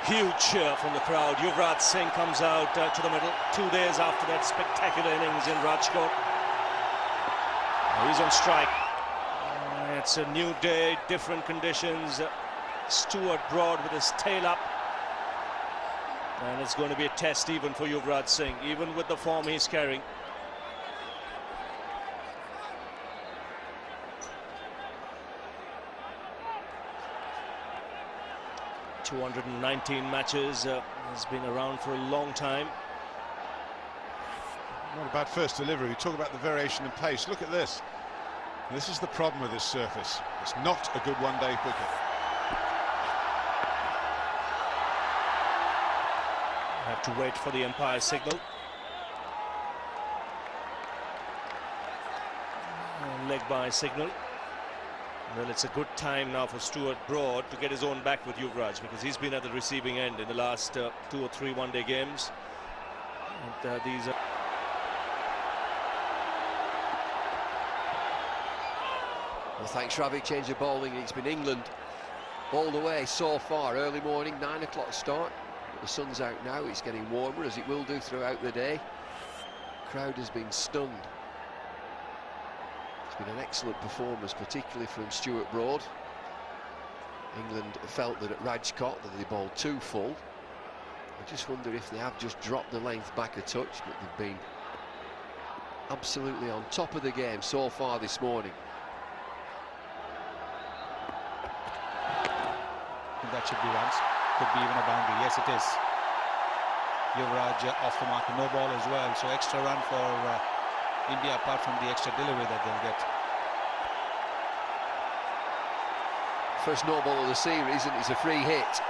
Huge cheer from the crowd. Yuvraj Singh comes out to the middle 2 days after that spectacular innings in Rajkot. He's on strike. It's a new day, different conditions. Stuart Broad with his tail up. And it's going to be a test even for Yuvraj Singh, even with the form he's carrying. ...219 matches, has been around for a long time. Not a bad first delivery. We talk about the variation in pace. Look at this. This is the problem with this surface. It's not a good one-day wicket. Have to wait for the umpire signal. Leg by signal. Well, it's a good time now for Stuart Broad to get his own back with Yuvraj, because he's been at the receiving end in the last 2 or 3 one-day games. And, these are... Well, thanks, Ravi. Change of bowling. It's been England all the way so far. Early morning, 9 o'clock start. The sun's out now. It's getting warmer, as it will do throughout the day. Crowd has been stunned. It's been an excellent performance, particularly from Stuart Broad. England felt that at Rajkot that they bowled too full. I just wonder if they have just dropped the length back a touch, but they've been absolutely on top of the game so far this morning. That should be runs. Could be even a boundary. Yes, it is. Yuvraj off the mark, no ball as well. So extra run for India, apart from the extra delivery that they'll get. First no ball of the series, and it's a free hit.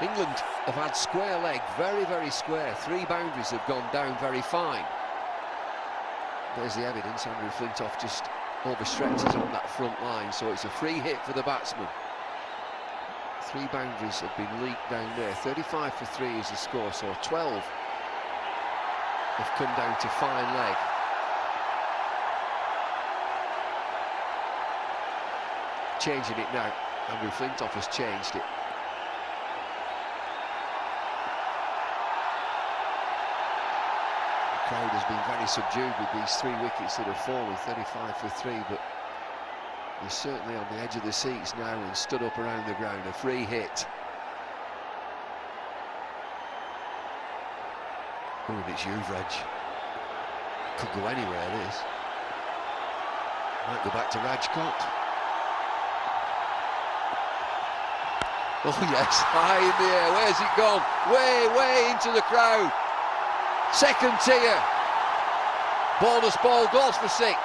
England have had square leg, very, very square. 3 boundaries have gone down very fine. There's the evidence. Andrew Flintoff just overstretches on that front line, so it's a free hit for the batsman. 3 boundaries have been leaked down there. 35 for 3 is the score, so 12 have come down to fine leg. Changing it now. Andrew Flintoff has changed it. The crowd has been very subdued with these 3 wickets that have fallen, 35 for 3, but they're certainly on the edge of the seats now and stood up around the ground. A free hit. Oh, and it's Yuvraj. Could go anywhere, this. Might go back to Rajkot. Oh yes, high in the air. Where's it gone? Way, way into the crowd. Second tier. Bonus ball goes for 6.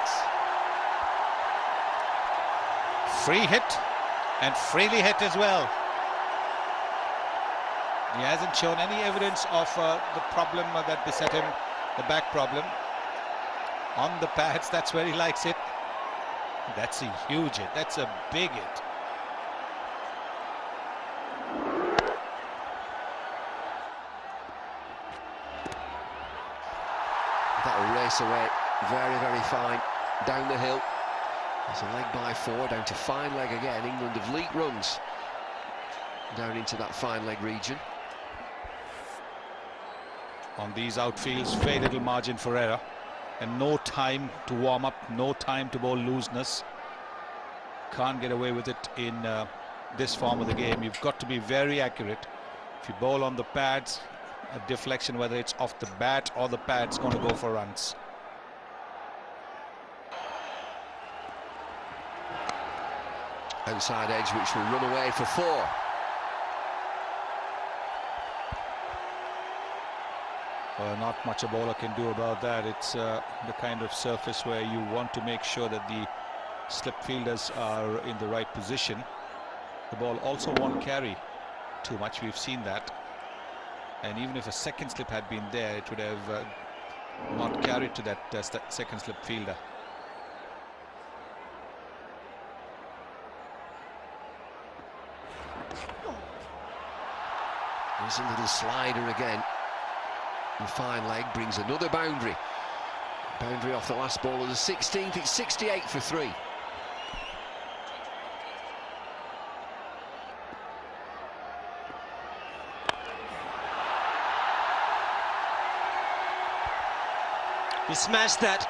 Free hit and freely hit as well. He hasn't shown any evidence of the problem that beset him, the back problem. On the pads, that's where he likes it. That's a huge hit. That's a big hit. That'll race away. Very, very fine. Down the hill. It's a leg by 4, down to fine leg again. England have leaked runs down into that fine leg region. On these outfields, very little margin for error, and no time to warm up, no time to bowl looseness. Can't get away with it in this form of the game. You've got to be very accurate. If you bowl on the pads, a deflection, whether it's off the bat or the pads, going to go for runs. Outside edge, which will run away for 4. Well, not much a bowler can do about that. It's the kind of surface where you want to make sure that the slip fielders are in the right position. The ball also won't carry too much. We've seen that. And even if a second slip had been there, it would have not carried to that second slip fielder. There's a little slider again. And fine leg brings another boundary. Boundary off the last ball of the 16th. It's 68 for 3. He smashed that.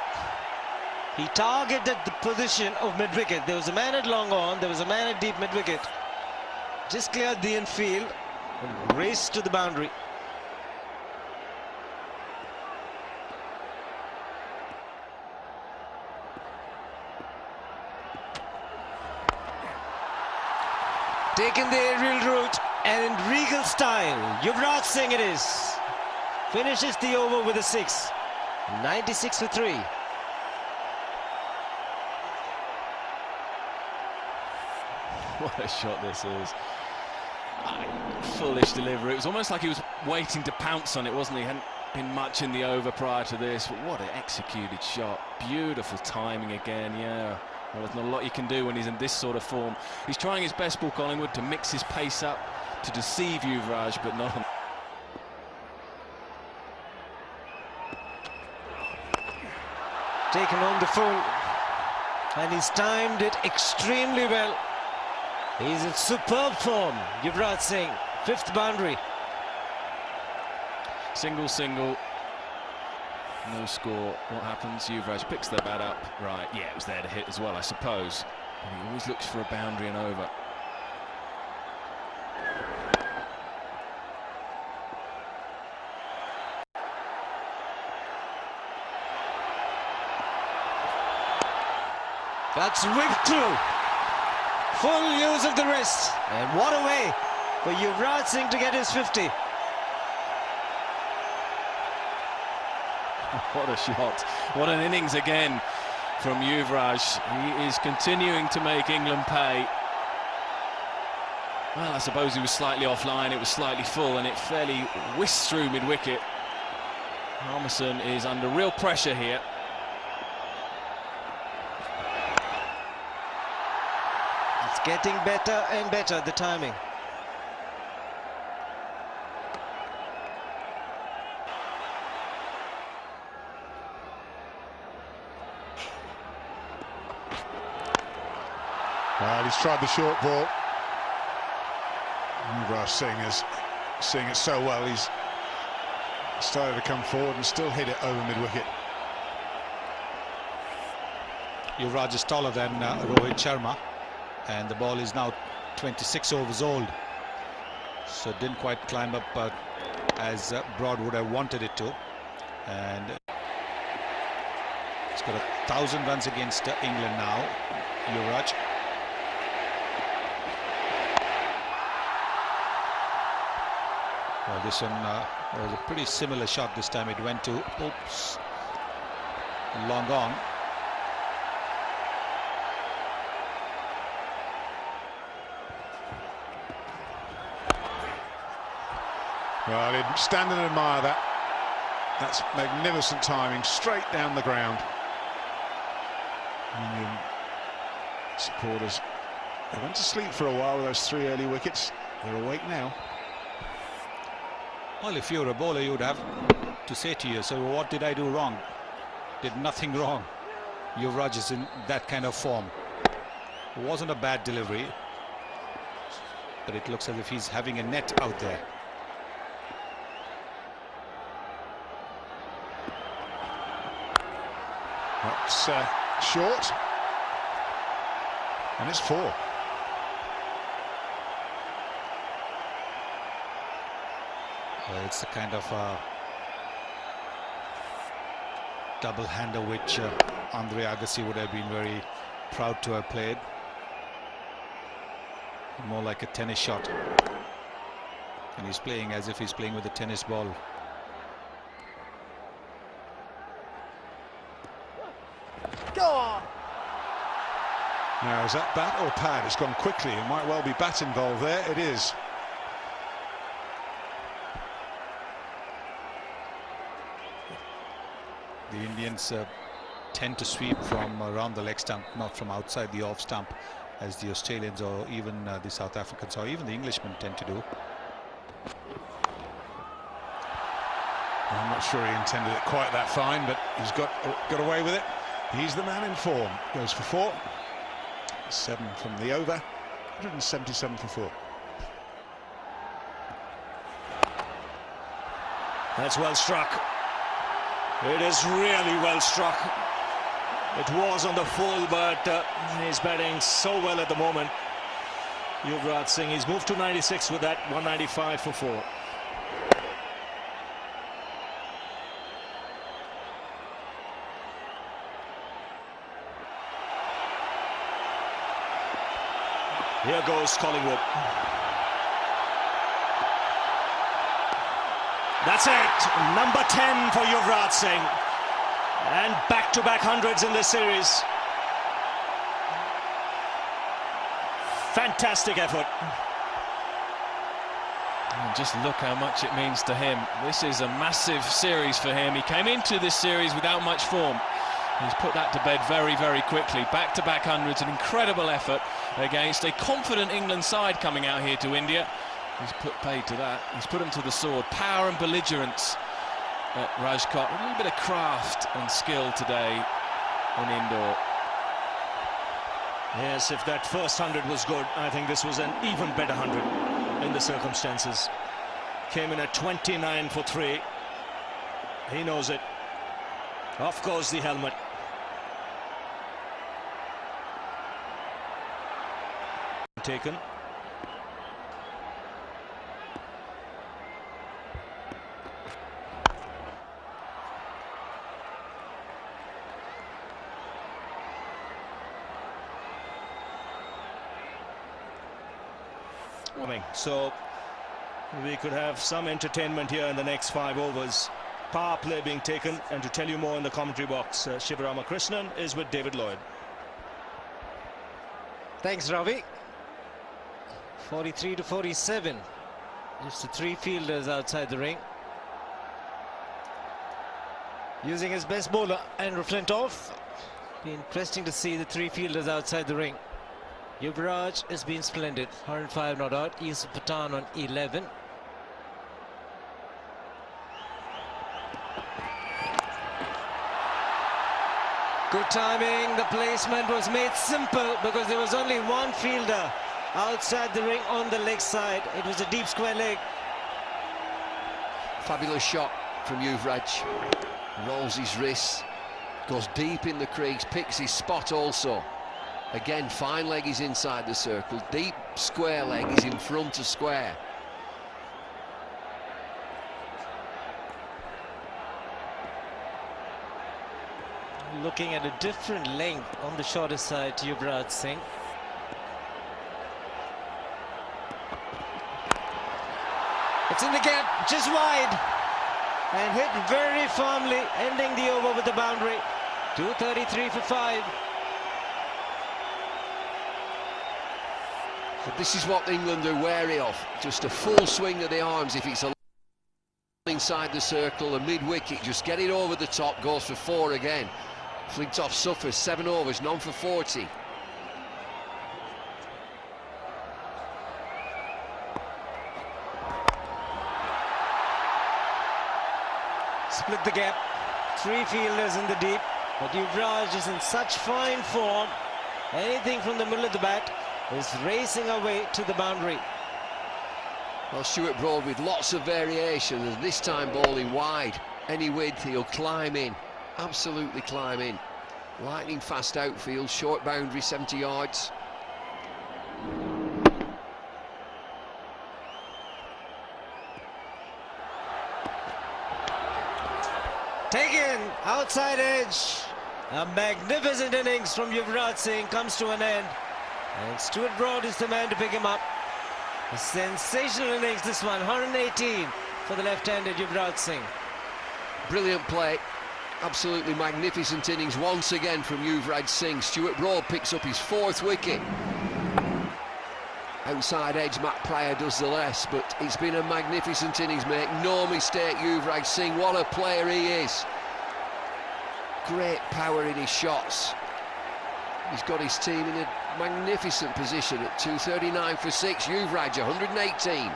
He targeted the position of mid-wicket. There was a man at long on, there was a man at deep mid-wicket. Just cleared the infield and raced to the boundary. Taken the aerial route and in regal style, Yuvraj Singh it is. Finishes the over with a 6. 96 for 3. What a shot this is. Foolish delivery. It was almost like he was waiting to pounce on it, wasn't he? Hadn't been much in the over prior to this, but what an executed shot. Beautiful timing again, yeah. Well, there's not a lot you can do when he's in this sort of form. He's trying his best, Paul Collingwood, to mix his pace up, to deceive Yuvraj, but not on. Taken on the full, and he's timed it extremely well. He's in superb form, Yuvraj Singh. 5th boundary. Single. No score. What happens? Yuvraj picks the bat up. Right, yeah, it was there to hit as well, I suppose. But he always looks for a boundary and over. That's whipped through. Full use of the wrist. And what a way for Yuvraj Singh to get his 50. What a shot. What an innings again from Yuvraj. He is continuing to make England pay. Well, I suppose he was slightly offline, it was slightly full, and it fairly whisked through mid-wicket. Harmison is under real pressure here. It's getting better and better, the timing. Well, he's tried the short ball. Yuvraj Singh is seeing it so well. He's started to come forward and still hit it over mid-wicket. Yuvraj is taller than Rohit Sharma, and the ball is now 26 overs old, so didn't quite climb up as Broad would have wanted it to, and he's got 1,000 runs against England now, Yuvraj. Well, this one was a pretty similar shot this time. It went to, oops, long on. Well, he'd stand and admire that. That's magnificent timing, straight down the ground. Indian supporters, they went to sleep for a while with those 3 early wickets. They're awake now. Well, if you're a bowler, you would have to say to yourself, well, what did I do wrong? Did nothing wrong. Yuvraj is in that kind of form. It wasn't a bad delivery, but it looks as if he's having a net out there. That's short, and it's 4. It's the kind of double-hander which Andre Agassi would have been very proud to have played. More like a tennis shot, and he's playing as if he's playing with a tennis ball. Go on! Now, is that bat or pad? It's gone quickly. It might well be bat involved there. It is. The Indians tend to sweep from around the leg stump, not from outside the off stump, as the Australians or even the South Africans or even the Englishmen tend to do. I'm not sure he intended it quite that fine, but he's got away with it. He's the man in form. Goes for 4. 7 from the over. 177 for 4. That's well struck. It is really well struck. It was on the full, but he's batting so well at the moment. Yuvraj Singh, he's moved to 96 with that, 195 for 4. Here goes Collingwood. That's it. Number 10 for Yuvraj Singh. And back-to-back hundreds in this series. Fantastic effort. And just look how much it means to him. This is a massive series for him. He came into this series without much form. He's put that to bed very, very quickly. Back-to-back hundreds, an incredible effort against a confident England side coming out here to India. He's put paid to that. He's put him to the sword. Power and belligerence at Rajkot. A little bit of craft and skill today in Indore. Yes, if that first 100 was good, I think this was an even better 100 in the circumstances. Came in at 29 for 3. He knows it. Off goes the helmet. Taken. So we could have some entertainment here in the next 5 overs. Power play being taken, and to tell you more in the commentary box, Shivaramakrishnan is with David Lloyd. Thanks, Ravi. 43 to 47. Just the 3 fielders outside the ring. Using his best bowler, Andrew Flintoff. Be interesting to see the 3 fielders outside the ring. Yuvraj has been splendid. 105 not out. Yusuf Pathan on 11. Good timing. The placement was made simple because there was only 1 fielder outside the ring on the leg side. It was a deep square leg. Fabulous shot from Yuvraj. Rolls his wrists, goes deep in the crease, picks his spot also. Again, fine leg is inside the circle. Deep square leg is in front of square. Looking at a different length on the shorter side to Yuvraj Singh. It's in the gap, just wide. And hit very firmly, ending the over with the boundary. 233 for 5. But this is what England are wary of. Just a full swing of the arms if it's a inside the circle, a mid-wicket, just get it over the top, goes for 4 again. Flintoff suffers, 7 overs, none for 40. Split the gap, 3 fielders in the deep, but Yuvraj is in such fine form. Anything from the middle of the bat is racing away to the boundary. Well, Stuart Broad with lots of variation, and this time bowling wide. Any width, he'll climb in, absolutely climb in. Lightning fast outfield, short boundary, 70 yards. Taken, outside edge. A magnificent innings from Yuvraj Singh comes to an end. And Stuart Broad is the man to pick him up. A sensational innings this one, 118 for the left-handed Yuvraj Singh. Brilliant play, absolutely magnificent innings once again from Yuvraj Singh. Stuart Broad picks up his 4th wicket. Outside edge, Matt Pryor does the less, but it's been a magnificent innings, make no mistake. Yuvraj Singh, what a player he is. Great power in his shots. He's got his team in a magnificent position at 239 for 6. Yuvraj 118.